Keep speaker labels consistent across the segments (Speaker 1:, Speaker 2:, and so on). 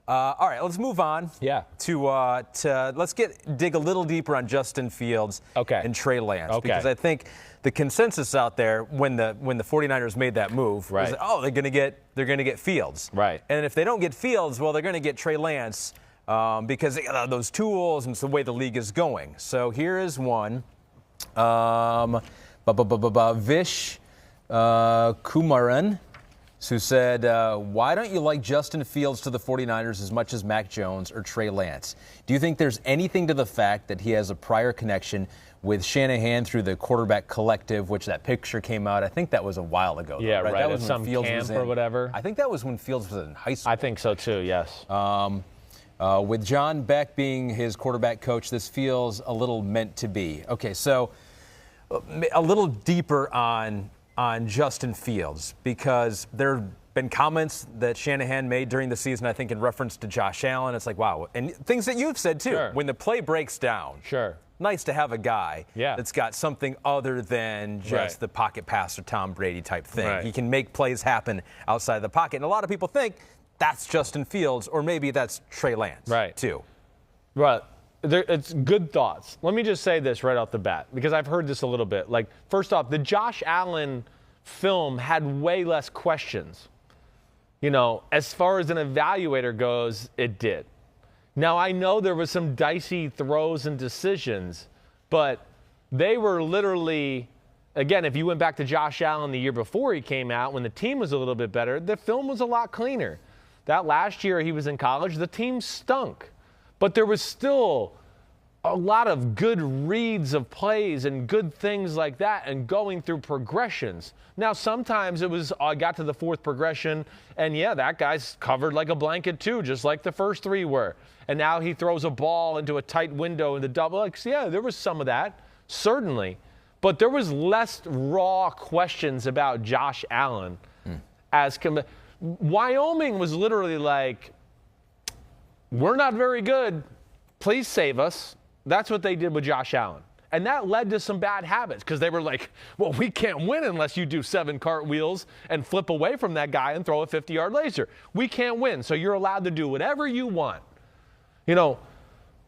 Speaker 1: All right, let's move on.
Speaker 2: Yeah.
Speaker 1: To let's dig a little deeper on Justin Fields and Trey Lance.
Speaker 2: Okay.
Speaker 1: Because I think the consensus out there when the 49ers made that move was that, they're going to get Fields.
Speaker 2: Right.
Speaker 1: And if they don't get Fields, well, they're going to get Trey Lance because they got those tools and it's the way the league is going. So here is one. Vish Kumaran, who said, why don't you like Justin Fields to the 49ers as much as Mac Jones or Trey Lance? Do you think there's anything to the fact that he has a prior connection with Shanahan through the quarterback collective, which that picture came out? I think that was a while ago.
Speaker 2: Yeah,
Speaker 1: right.
Speaker 2: That
Speaker 1: was
Speaker 2: was some
Speaker 1: Fields
Speaker 2: camp or whatever.
Speaker 1: I think that was when Fields was in high school.
Speaker 2: I think so too, yes.
Speaker 1: With John Beck being his quarterback coach, this feels a little meant to be. Okay, so a little deeper on Justin Fields, because there have been comments that Shanahan made during the season, I think in reference to Josh Allen. It's like, wow. And things that you've said, too.
Speaker 2: Sure.
Speaker 1: When the play breaks down, nice to have a guy that's got something other than just the pocket passer, Tom Brady type thing.
Speaker 2: Right.
Speaker 1: He can make plays happen outside the pocket. And a lot of people think that's Justin Fields, or maybe that's Trey Lance, too.
Speaker 2: Right. It's good thoughts. Let me just say this right off the bat, because I've heard this a little bit. Like, first off, the Josh Allen film had way less questions. You know, as far as an evaluator goes, it did. Now, I know there was some dicey throws and decisions, but they were literally, again, if you went back to Josh Allen the year before he came out, when the team was a little bit better, the film was a lot cleaner. That last year he was in college, the team stunk. But there was still a lot of good reads of plays and good things like that and going through progressions. Now, sometimes it was, I got to the fourth progression, and that guy's covered like a blanket too, just like the first three were. And now he throws a ball into a tight window in the double. There was some of that, certainly. But there was less raw questions about Josh Allen. Wyoming was literally like, we're not very good. Please save us. That's what they did with Josh Allen. And that led to some bad habits because they were like, well, we can't win unless you do 7 cartwheels and flip away from that guy and throw a 50-yard laser. We can't win, so you're allowed to do whatever you want.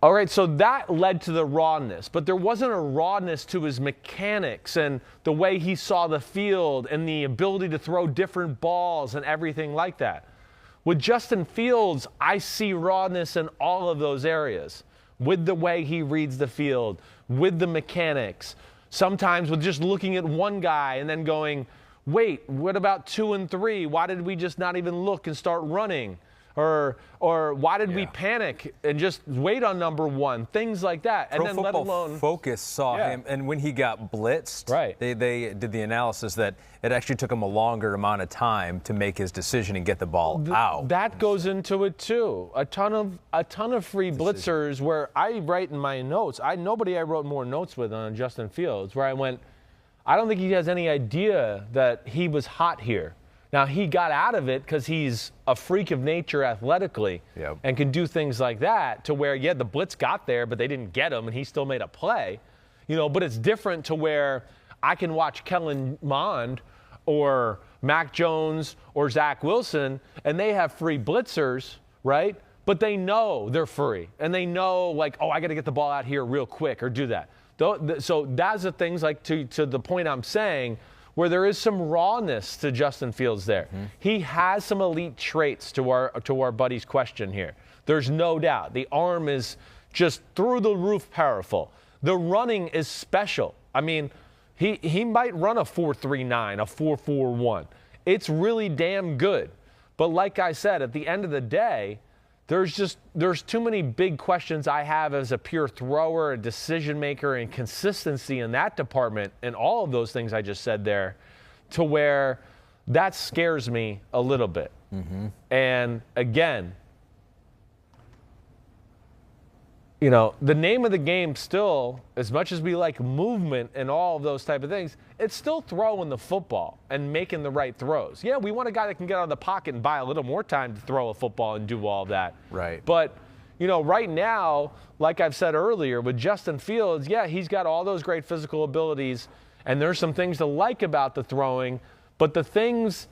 Speaker 2: All right, so that led to the rawness. But there wasn't a rawness to his mechanics and the way he saw the field and the ability to throw different balls and everything like that. With Justin Fields, I see rawness in all of those areas, with the way he reads the field, with the mechanics, sometimes with just looking at one guy and then going, wait, what about 2 and 3? Why did we just not even look and start running? Or why did we panic and just wait on number 1? Things like that.
Speaker 1: Pro Football Focus saw him, and when he got blitzed, they did the analysis that it actually took him a longer amount of time to make his decision and get the ball out.
Speaker 2: That goes into it too. A ton of free blitzers where I write in my notes. Nobody I wrote more notes with on Justin Fields, where I went, I don't think he has any idea that he was hot here. Now, he got out of it because he's a freak of nature athletically and can do things like that to where, the blitz got there, but they didn't get him, and he still made a play. But it's different to where I can watch Kellen Mond or Mac Jones or Zach Wilson, and they have free blitzers, right? But they know they're free, and they know, like, I got to get the ball out here real quick or do that. So that's the things, like, to the point I'm saying, where there is some rawness to Justin Fields there. Mm-hmm. He has some elite traits to our buddy's question here. There's no doubt. The arm is just through the roof powerful. The running is special. I mean, he might run a 4.39, a 4.41. It's really damn good. But like I said, at the end of the day, there's too many big questions I have as a pure thrower, a decision maker, and consistency in that department and all of those things I just said there, to where that scares me a little bit. Mm-hmm. And again, the name of the game still, as much as we like movement and all of those type of things, it's still throwing the football and making the right throws. Yeah, we want a guy that can get out of the pocket and buy a little more time to throw a football and do all of that.
Speaker 1: Right.
Speaker 2: But, right now, like I've said earlier, with Justin Fields, he's got all those great physical abilities, and there's some things to like about the throwing, but the things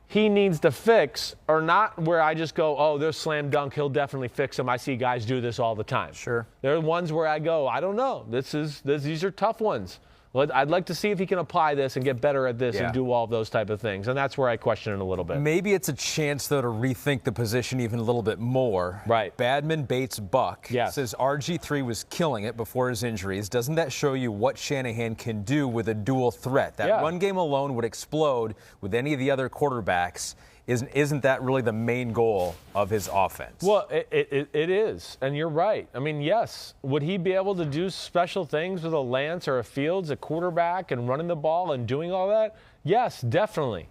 Speaker 2: he needs to fix are not where I just go, oh, there's slam dunk, he'll definitely fix them. I see guys do this all the time.
Speaker 1: Sure.
Speaker 2: There are ones where I go, I don't know. These are tough ones. I'd like to see if he can apply this and get better at this and do all those type of things. And that's where I question it a little bit.
Speaker 1: Maybe it's a chance, though, to rethink the position even a little bit more.
Speaker 2: Right.
Speaker 1: Badman Bates Buck
Speaker 2: says
Speaker 1: RG3 was killing it before his injuries. Doesn't that show you what Shanahan can do with a dual threat? That run game alone would explode with any of the other quarterbacks. Isn't that really the main goal of his offense?
Speaker 2: Well, it is, and you're right. I mean, yes. Would he be able to do special things with a Lance or a Fields, a quarterback, and running the ball and doing all that? Yes, definitely.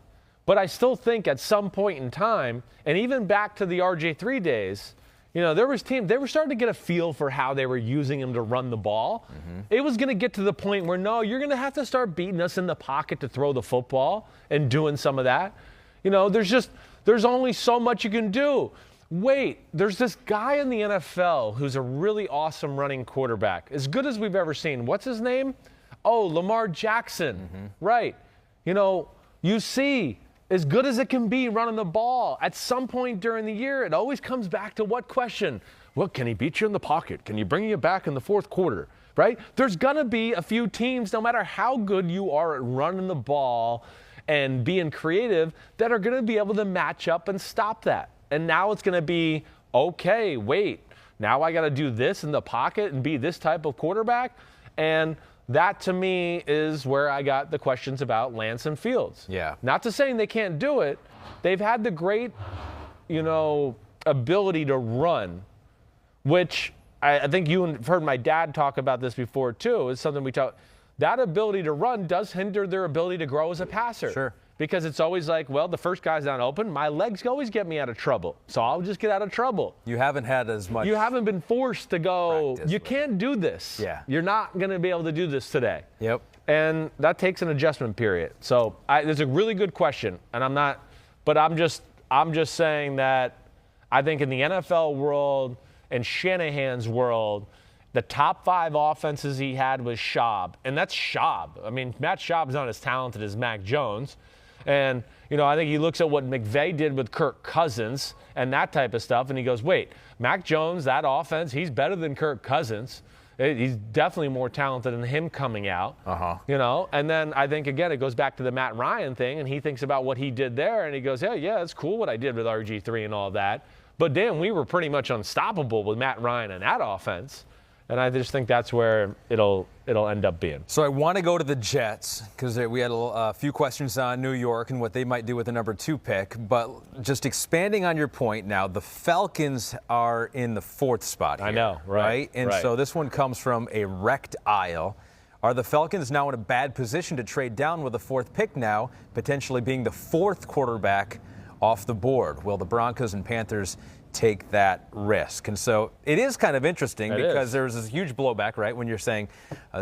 Speaker 2: But I still think at some point in time, and even back to the RJ3 days, there was teams, they were starting to get a feel for how they were using him to run the ball. Mm-hmm. It was going to get to the point where, no, you're going to have to start beating us in the pocket to throw the football and doing some of that. There's only so much you can do. Wait, there's this guy in the NFL who's a really awesome running quarterback, as good as we've ever seen. What's his name? Oh, Lamar Jackson. Mm-hmm. Right. You see, as good as it can be running the ball, at some point during the year, it always comes back to what question? Well, can he beat you in the pocket? Can he bring you back in the fourth quarter? Right? There's going to be a few teams, no matter how good you are at running the ball and being creative, that are going to be able to match up and stop that. And now it's going to be, okay, wait, now I got to do this in the pocket and be this type of quarterback? And that, to me, is where I got the questions about Lance and Fields.
Speaker 1: Yeah.
Speaker 2: Not to say they can't do it. They've had the great, ability to run, which I think you have heard my dad talk about this before, too. It's something we talk. That ability to run does hinder their ability to grow as a passer.
Speaker 1: Sure.
Speaker 2: Because it's always like, well, the first guy's not open. My legs always get me out of trouble. So I'll just get out of trouble.
Speaker 1: You haven't had as much.
Speaker 2: You haven't been forced to go, you can't do this.
Speaker 1: Yeah.
Speaker 2: You're not going to be able to do this today.
Speaker 1: Yep.
Speaker 2: And that takes an adjustment period. So there's a really good question. And I'm just saying that I think in the NFL world and Shanahan's world, the top 5 offenses he had was Schaub, and that's Schaub. I mean, Matt Schaub's not as talented as Mac Jones. And, I think he looks at what McVay did with Kirk Cousins and that type of stuff, and he goes, wait, Mac Jones, that offense, he's better than Kirk Cousins. He's definitely more talented than him coming out. And then I think, again, it goes back to the Matt Ryan thing, and he thinks about what he did there, and he goes, yeah, it's cool what I did with RG3 and all that. But, damn, we were pretty much unstoppable with Matt Ryan and that offense. And I just think that's where it'll end up being.
Speaker 1: So I want to go to the Jets because we had a few questions on New York and what they might do with the number 2 pick. But just expanding on your point now, the Falcons are in the 4th spot here.
Speaker 2: I know, right?
Speaker 1: And so this one comes from a wrecked aisle. Are the Falcons now in a bad position to trade down with the 4th pick now, potentially being the 4th quarterback off the board? Will the Broncos and Panthers take that risk? And so it is kind of interesting because there's this huge blowback, right, when you're saying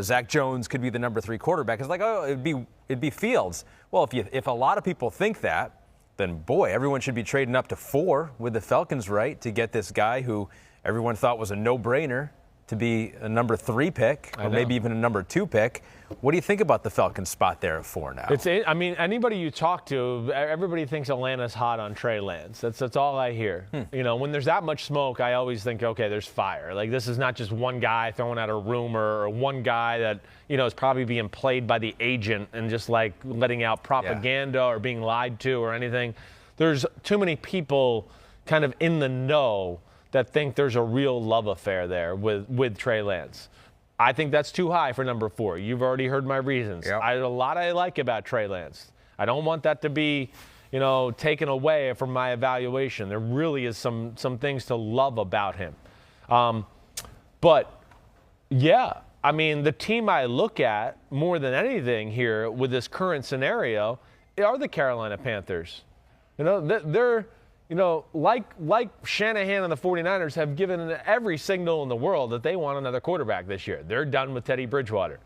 Speaker 1: Zach Jones could be the number 3 quarterback. It's like, oh, it'd be Fields. Well, if a lot of people think that, then boy, everyone should be trading up to 4 with the Falcons, right, to get this guy who everyone thought was a no-brainer to be a number 3 pick or maybe even a number 2 pick. What do you think about the Falcons spot there at 4 now?
Speaker 2: Anybody you talk to, everybody thinks Atlanta's hot on Trey Lance. That's all I hear. When there's that much smoke, I always think, okay, there's fire. Like, this is not just one guy throwing out a rumor or one guy that, is probably being played by the agent and just like letting out propaganda or being lied to or anything. There's too many people kind of in the know that think there's a real love affair there with Trey Lance. I think that's too high for number 4. You've already heard my reasons. Yep. A lot I like about Trey Lance. I don't want that to be, taken away from my evaluation. There really is some things to love about him. But, yeah, the team I look at more than anything here with this current scenario are the Carolina Panthers. They're like Shanahan and the 49ers have given every signal in the world that they want another quarterback this year. They're done with Teddy Bridgewater.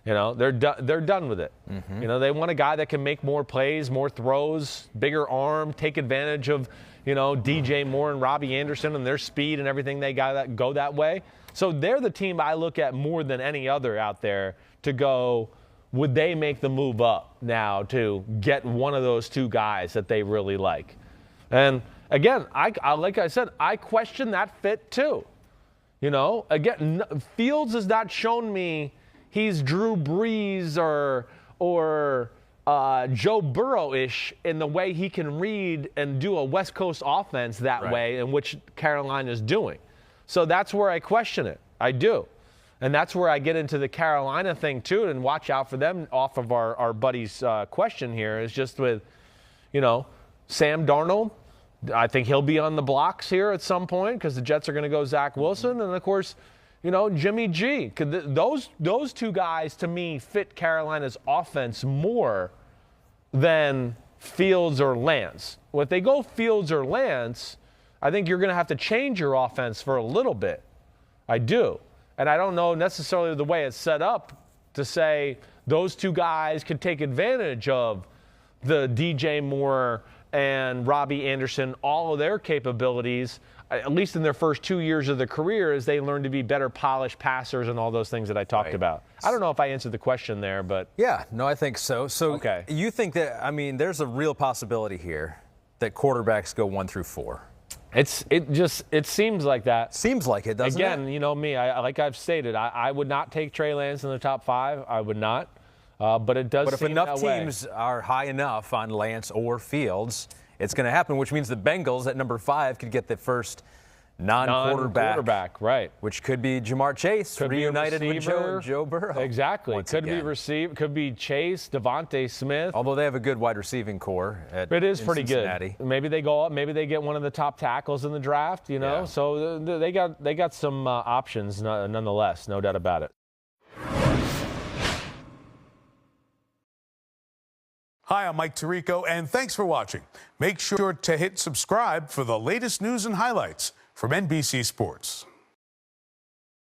Speaker 2: They're done with it. Mm-hmm. They want a guy that can make more plays, more throws, bigger arm, take advantage of, DJ Moore and Robbie Anderson and their speed and everything they got that go that way. So they're the team I look at more than any other out there to go, would they make the move up now to get one of those two guys that they really like? And again, I like I said, I question that fit too. You know, again, Fields has not shown me he's Drew Brees or Joe Burrow-ish in the way he can read and do a West Coast offense that way, in which Carolina's doing. So that's where I question it. I do. And that's where I get into the Carolina thing, too, and watch out for them off of our buddy's question here is just with, you know, Sam Darnold. I think he'll be on the blocks here at some point because the Jets are going to go Zach Wilson. And, of course, you know, Jimmy G. Those two guys, to me, fit Carolina's offense more than Fields or Lance. Well, if they go Fields or Lance, I think you're going to have to change your offense for a little bit. I do. And I don't know necessarily the way it's set up to say those two guys could take advantage of the DJ Moore and Robbie Anderson, all of their capabilities, at least in their first 2 years of their career, as they learn to be better polished passers and all those things that I talked about. I don't know if I answered the question there, but.
Speaker 1: Yeah, no, I think so. So
Speaker 2: okay.
Speaker 1: You think that, I mean, there's a real possibility here that quarterbacks go 1 through 4.
Speaker 2: It seems like that.
Speaker 1: Seems like it, doesn't it?
Speaker 2: Again, you know me, like I've stated, I would not take Trey Lance in the top 5. I would not. But it does seem that way.
Speaker 1: But if enough teams are high enough on Lance or Fields, it's going to happen, which means the Bengals at number 5 could get the first non-quarterback,
Speaker 2: right?
Speaker 1: Which could be Jamar Chase,
Speaker 2: could
Speaker 1: reunited
Speaker 2: be
Speaker 1: with Joe Burrow.
Speaker 2: Exactly. Could be Chase, Devontae Smith.
Speaker 1: Although they have a good wide receiving core.
Speaker 2: It is pretty
Speaker 1: Cincinnati.
Speaker 2: good. Maybe they go up. Maybe they get one of the top tackles in the draft. You know, so they got some options nonetheless. No doubt about it.
Speaker 3: Hi, I'm Mike Tirico, and thanks for watching. Make sure to hit subscribe for the latest news and highlights from NBC Sports.